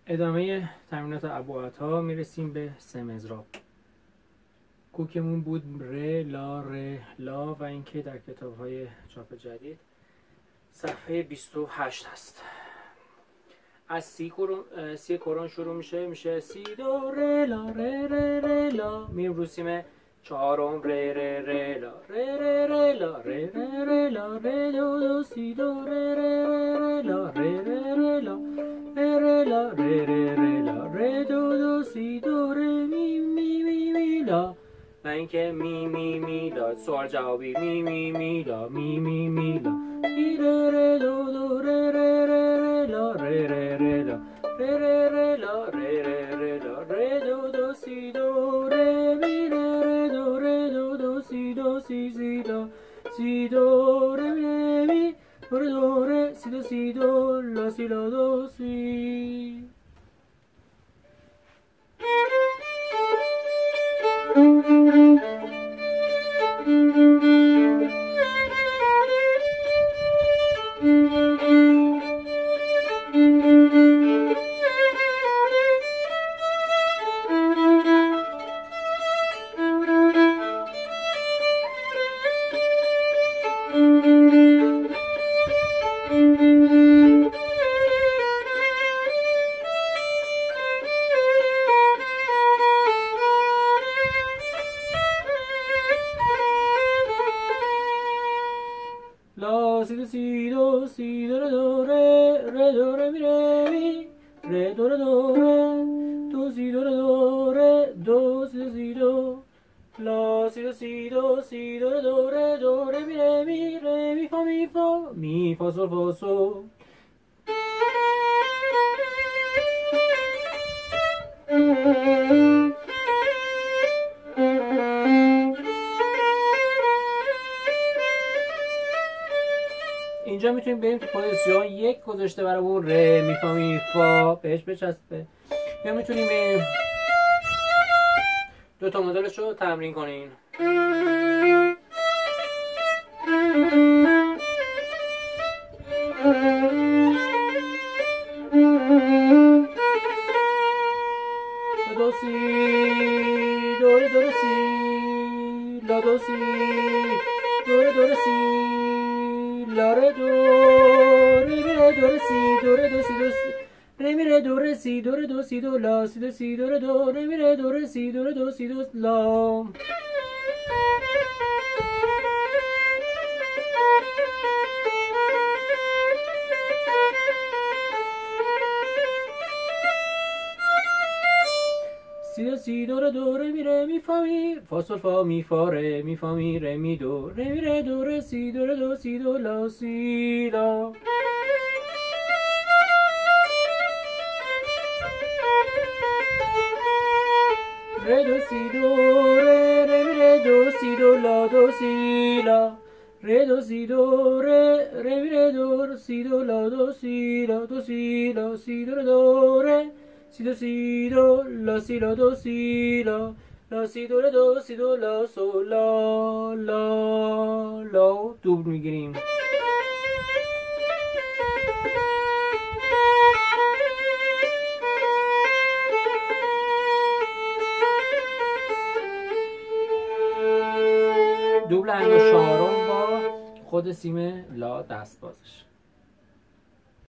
ادامه تمرینات ابوعطا میرسیم به سه مضراب. کوکمون بود ر لا و اینکه در کتاب‌های چاپ جدید صفحه 28 هست. از سی کرون شروع میشه سی دو ر لا میریم رو سیم چهارم ر لا ر دو سی دو ر لا ر دو سی دو ر می لا و اینکه می لا سوال جوابی می لا می لا می ر دو ر لا ر لا ر دو سی دو ر می دو سی دو سی دو ر می دو ر سی دو لا دو سی. لا سی دو دو ر دو ر می ر دو دو سی دو سی دو لا سی دو ر می فا سول اینجا میتونیم بریم تو پوزیشن یک گذاشته برامون ر می فا بهش بچسبه، یا میتونیم بریم دو تا مدلش رو تمرین کنین. دو سی دو سی لا دو سی دو سی لا ر دو ری دو سی ری می دو سی دو سی دو لا سی دو ری می دو سی دو لا. سی دو ر می فا سول فا می فا ر می ر می دو ر سی دو لا سی لا. ر دو سی دو ر می دو سی دو لا دو سی لا ر دو سی دو ر می دو سی دو لا دو سی لا دو سی لا سی دو ر سی دو لا سی لا دو سی لا لا سی دو لا سول لا دوبل میگیریم. دوبل انگشت چهارم با خود سیم لا دست بازش.